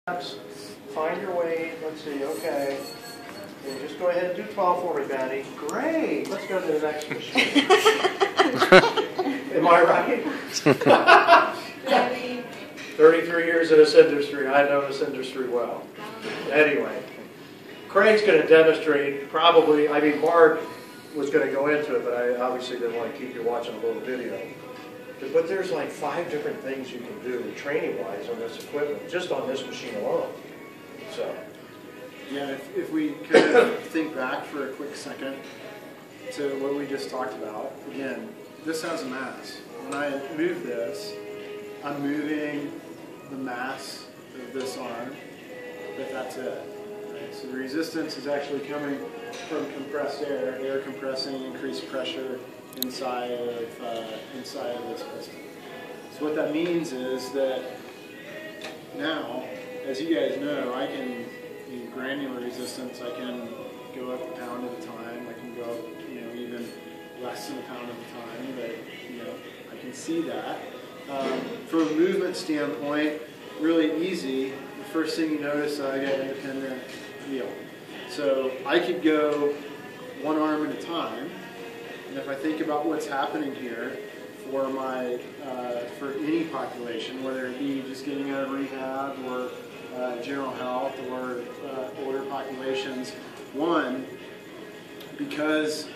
Find your weight. Let's see. Okay. And just go ahead and do 12 for me, Betty. Great. Let's go to the next machine. Am I right? 33 years in this industry. I know this industry well. Anyway, Craig's going to demonstrate probably, I mean, Mark was going to go into it, but I obviously didn't want to keep you watching a little video. But there's like 5 different things you can do training-wise on this equipment, just on this machine alone. So, yeah, if we kind of think back for a quick second to what we just talked about, again, this has a mass. When I move this, I'm moving the mass of this arm, but that's it. Right? So the resistance is actually coming from compressed air compressing increased pressure inside of this piston. So what that means is that now, as you guys know, I can use granular resistance. I can go up a pound at a time. I can go up, even less than a pound at a time. But I can see that. From a movement standpoint, really easy. The first thing you notice, I got an independent wheel. So I could go one arm at a time. And if I think about what's happening here for my for any population, whether it be just getting out of rehab or general health or older populations, one, because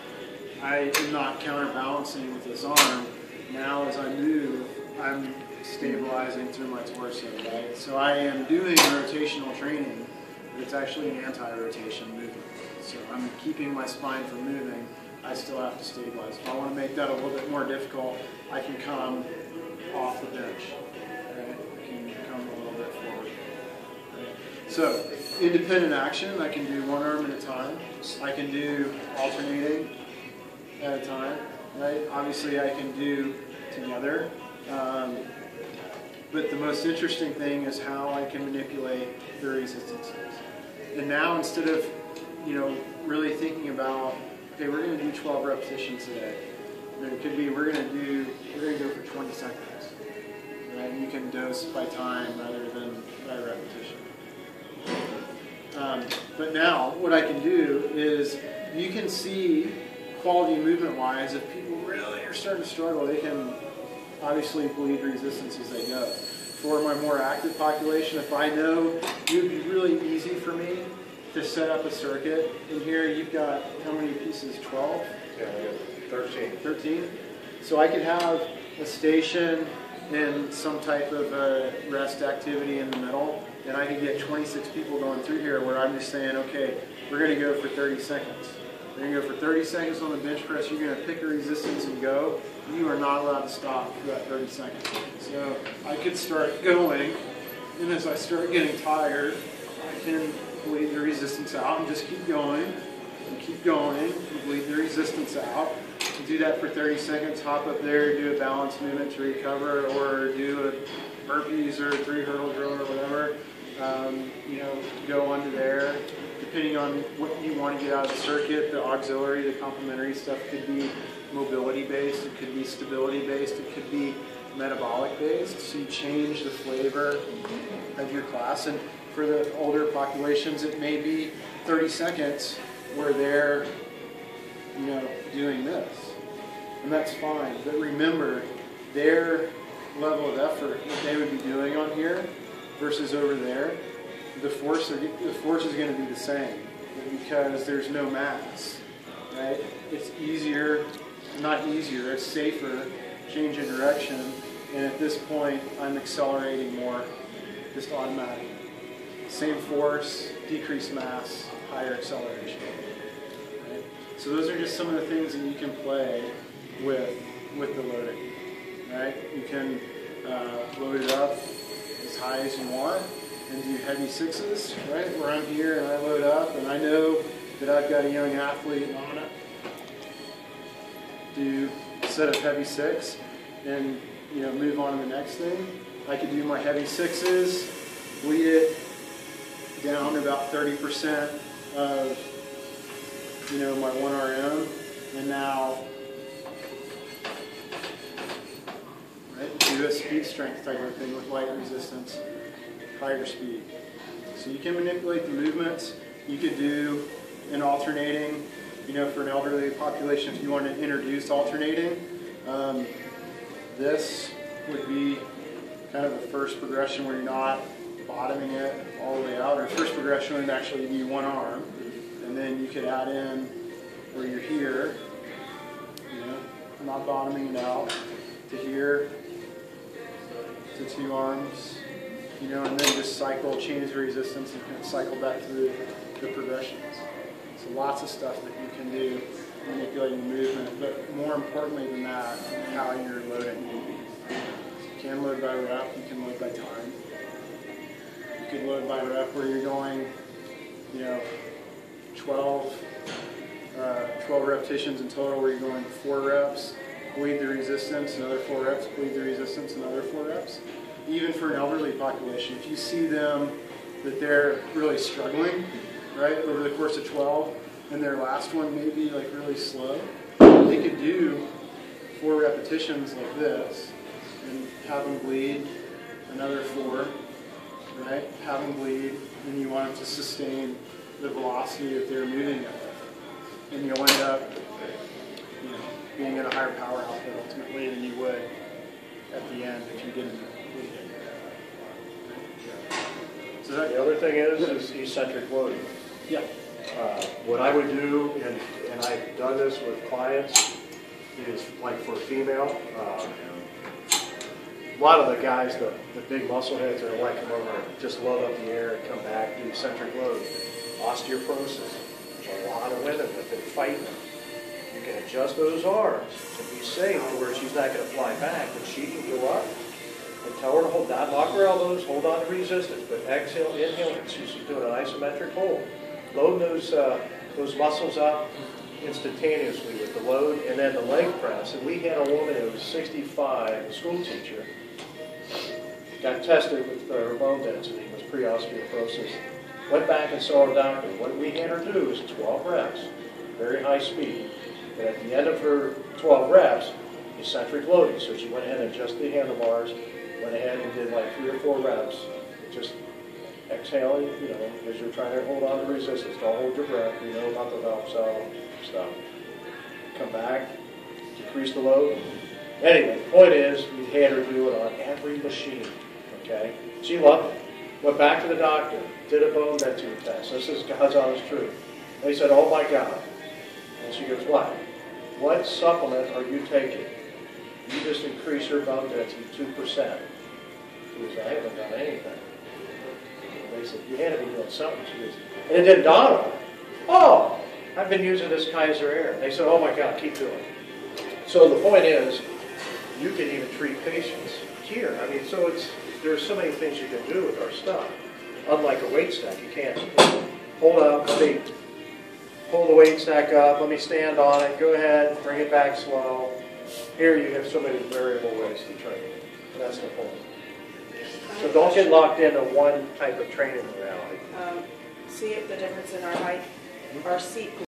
I am not counterbalancing with this arm, now as I move, I'm stabilizing through my torso, right? So I am doing rotational training, but it's actually an anti-rotation movement. So I'm keeping my spine from moving. I still have to stabilize. If I want to make that a little bit more difficult, I can come off the bench. Right? I can come a little bit forward. Right? So, independent action, I can do one arm at a time. I can do alternating at a time. Right? Obviously, I can do together. But the most interesting thing is how I can manipulate the resistances. And now, instead of really thinking about, okay, we're going to do 12 repetitions today. It could be we're going to go for 20 seconds. Right? And you can dose by time rather than by repetition. But now what I can do is you can see quality movement-wise, if people really are starting to struggle, they can obviously bleed resistance as they go. For my more active population, if I know it would be really easy for me to set up a circuit. In here you've got how many pieces? 12? Yeah, we got 13. 13? So I could have a station and some type of rest activity in the middle, and I could get 26 people going through here where I'm just saying, okay, we're going to go for 30 seconds. We're going to go for 30 seconds on the bench press. You're going to pick a resistance and go. You are not allowed to stop for that 30 seconds. So I could start going, and as I start getting tired, I can bleed the resistance out and just keep going and bleed the resistance out. And do that for 30 seconds, hop up there, do a balance movement to recover, or do a burpees or a 3-hurdle drill or whatever. Go under there. Depending on what you want to get out of the circuit, the auxiliary, the complementary stuff could be mobility based, it could be stability based, it could be metabolic based. So you change the flavor of your class. And for the older populations, it may be 30 seconds where they're, doing this. And that's fine. But remember, their level of effort that they would be doing on here versus over there, the force is going to be the same because there's no mass, right? It's easier, not easier, it's safer, change in direction, and at this point, I'm accelerating more, just automatic. Same force, decreased mass, higher acceleration. Right? So those are just some of the things that you can play with the loading. Right? You can load it up as high as you want and do heavy 6s, right? Where I'm here and I load up and I know that I've got a young athlete and I'm going to do a set of heavy 6 and move on to the next thing. I could do my heavy 6s, bleed it down to about 30% of my 1RM, and now do a speed strength type of thing with light resistance, higher speed. So you can manipulate the movements. You could do an alternating, you know, for an elderly population if you want to introduce alternating. This would be kind of the first progression where you're not bottoming it all the way out, or first progression would actually be one arm, and then you could add in where you're here, you know, not bottoming it out, to here, to two arms, you know, and then just cycle, change the resistance, and kind of cycle back through the progressions. So lots of stuff that you can do, manipulating the movement, but more importantly than that, how you're loading. You can load by rep, you can load by time. You can load by rep where you're going, you know, 12 repetitions in total where you're going 4 reps, bleed the resistance, another 4 reps, bleed the resistance, another 4 reps. Even for an elderly population, if you see them that they're really struggling, right, over the course of 12, and their last one may be like really slow, they could do 4 repetitions like this and have them bleed another 4, right? Have them bleed, and you want them to sustain the velocity that they're moving at. And you'll end up, you know, being at a higher power output ultimately than you would at the end if you didn't bleed it. So The other thing is eccentric loading. Yeah. What I would do, and I've done this with clients, is like for a female, a lot of the guys, the big muscle heads, are like come over and just load up the air and come back, do eccentric load. Osteoporosis. There's a lot of women that have been fighting them. You can adjust those arms to be safe to where she's not going to fly back, but she can go up and tell her to hold, not lock her elbows, hold on to resistance, but exhale, inhale, she's doing an isometric hold. Load those muscles up instantaneously with the load, and then the leg press. And we had a woman who was 65, a school teacher, got tested with her bone density, was pre-osteoporosis. Went back and saw her doctor. What we had her do is 12 reps, very high speed. But at the end of her 12 reps, eccentric loading. So she went ahead and adjusted the handlebars, went ahead and did like 3 or 4 reps, just exhaling, you know, as you're trying to hold on to resistance. Don't hold your breath. You know about the valve cell stuff. Come back, decrease the load. Anyway, the point is, we had her do it on every machine. Okay? She loved it. Went back to the doctor, did a bone density test. This is God's honest truth. They said, oh my God. And she goes, what? What supplement are you taking? You just increase your bone density 2%. She goes, I haven't done anything. They said, you had to be doing something. She goes, and it didn't dawn on her. Oh, I've been using this Keiser Air. They said, oh my God, keep doing it. So the point is, you can even treat patients here. I mean, so there's so many things you can do with our stuff. Unlike a weight stack, you can't hold up, let me pull the weight stack up, let me stand on it, go ahead, bring it back slow. Here you have so many variable ways to train. And that's the point. So don't get locked into one type of training modality. See the difference in our height, our seat